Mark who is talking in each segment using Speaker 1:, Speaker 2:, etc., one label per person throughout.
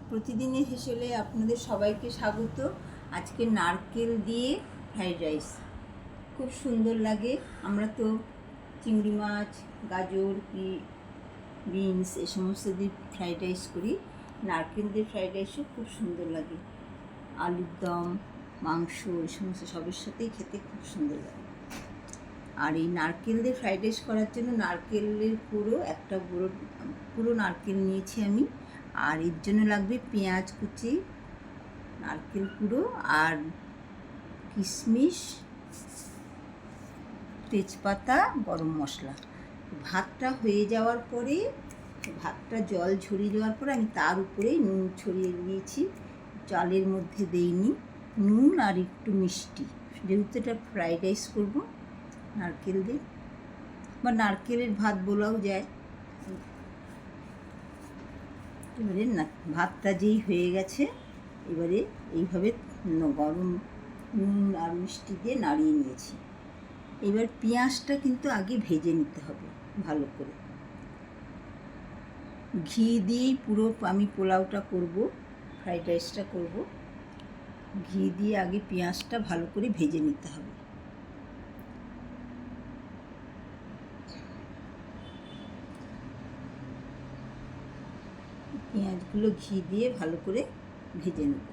Speaker 1: প্রতিদিনের হেসেলে আপনাদের সবাইকে স্বাগত। আজকে নারকেল দিয়ে ফ্রাইড রাইস খুব সুন্দর লাগে। আমরা তো চিংড়ি মাছ, গাজর, বিনস এ সমস্ত দিয়ে ফ্রাইড রাইস করি। নারকেল দিয়ে ফ্রাইড রাইসও খুব সুন্দর লাগে। আলুর দম, মাংস এই সমস্ত সবের সাথেই খেতে খুব সুন্দর লাগে। আর এই নারকেল দিয়ে ফ্রাইড রাইস করার জন্য নারকেলের পুরো নারকেল নিয়েছি আমি। আর এর জন্য লাগবে পেঁয়াজ কুচি, নারকেল কুড়ো আর কিশমিশ, তেজপাতা, গরম মশলা। ভাতটা হয়ে যাওয়ার পরে, ভাতটা জল ঝরিয়ে দেওয়ার পরে আমি তার উপরে নুন ছড়িয়ে দিয়েছি। চালের মধ্যে দেইনি, নুন আর একটু মিষ্টি, যেহেতু এটা ফ্রাইড রাইস করবো নারকেল দিয়ে বা নারকেলের ভাত বলাও যায়। এবারে ভাতটা যেই হয়ে গেছে, এবারে এইভাবে গরম নুন আর মিষ্টি দিয়ে নাড়িয়ে নিয়েছি। এবার পেঁয়াজটা কিন্তু আগে ভেজে নিতে হবে ভালো করে। ঘি দিয়েই পুরো আমি পোলাওটা করব, ফ্রাইড রাইসটা করব। ঘি দিয়ে আগে পেঁয়াজটা ভালো করে ভেজে নিতে হবে। পেঁয়াজগুলো ঘি দিয়ে ভালো করে ভেজে নেব,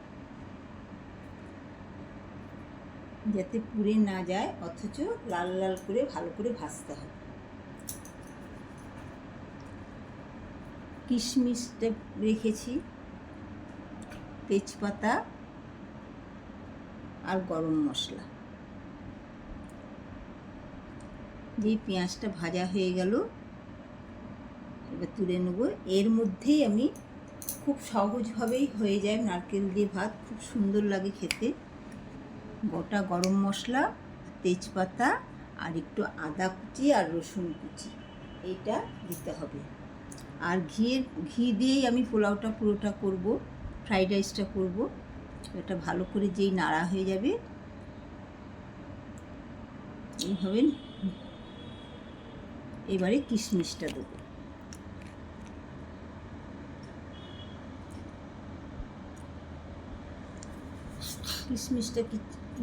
Speaker 1: যাতে পুড়ে না যায়, অথচ লাল লাল করে ভালো করে ভাজতে হবে। কিশমিশটা রেখেছি, তেজপাতা আর গরম মশলা। যেই পেঁয়াজটা ভাজা হয়ে গেল, এবার তুলে নেব। এর মধ্যেই আমি খুব সহজভাবেই হয়ে যায় নারকেল দিয়ে ভাত, খুব সুন্দর লাগে খেতে। গোটা গরম মশলা, তেজপাতা আর একটু আদা কুচি আর রসুন কুচি, এইটা দিতে হবে। আর ঘি দিয়েই আমি পোলাওটা পুরোটা করব, ফ্রাইড রাইসটা করব। এটা ভালো করে যেই নাড়া হয়ে যাবে, এইভাবে এবারে কিশমিশটা দেবো। কিশমিশটা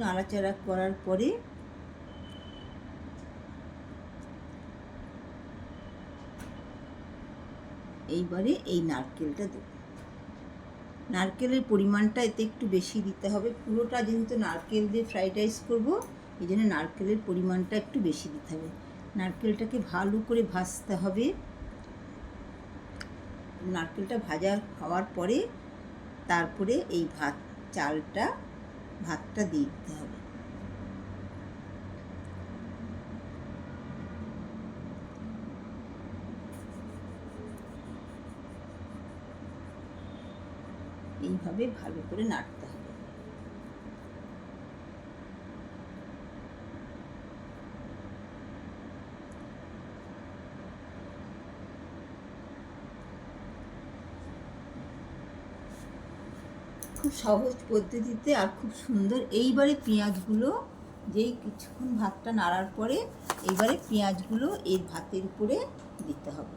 Speaker 1: নাড়াচাড়া করার পরে এইবারে এই নারকেলটা দেবো। নারকেলের পরিমাণটা এতে একটু বেশি দিতে হবে, পুরোটা যেহেতু নারকেল দিয়ে ফ্রাইড রাইস করবো, এই জন্য নারকেলের পরিমাণটা একটু বেশি দিতে হবে। নারকেলটাকে ভালো করে ভাজতে হবে। নারকেলটা ভাজা হওয়ার পরে তারপরে এই ভাতটা দিয়ে দিতে হবে। এইভাবে ভালো করে নাড়তে হবে। খুব সহজ পদ্ধতিতে আর খুব সুন্দর। এইবারে পেঁয়াজগুলো, যেই কিছুক্ষণ ভাতটা নাড়ার পরে এইবারে পেঁয়াজগুলো এই ভাতের উপরে দিতে হবে,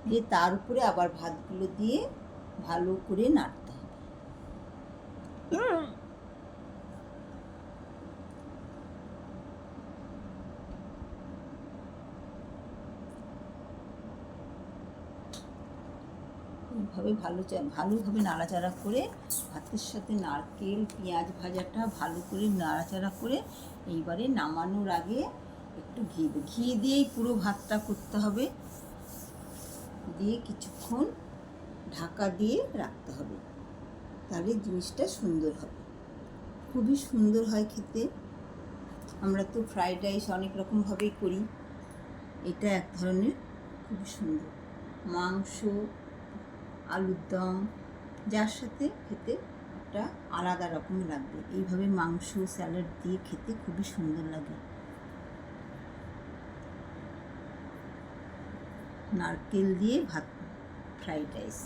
Speaker 1: দিয়ে তার উপরে আবার ভাতগুলো দিয়ে ভালো করে নাড়তে হবে। এইভাবে ভালোভাবে নাড়াচাড়া করে ভাতের সাথে নারকেল পেঁয়াজ ভাজাটা ভালো করে নাড়াচাড়া করে এইবারে নামানোর আগে একটু ঘি দিয়েই পুরো ভাতটা করতে হবে। দিয়ে কিছুক্ষণ ঢাকা দিয়ে রাখতে হবে, তাহলে জিনিসটা সুন্দর হবে। খুবই সুন্দর হয় খেতে। আমরা তো ফ্রাইড রাইস অনেক রকমভাবেই করি, এটা এক ধরনের খুবই সুন্দর। মাংস, আলুর দম, যার সাথে খেতে একটা আলাদা রকম লাগবে। এইভাবে মাংস স্যালাড দিয়ে খেতে খুবই সুন্দর লাগে। নারকেল দিয়ে ভাত ফ্রাইড রাইস।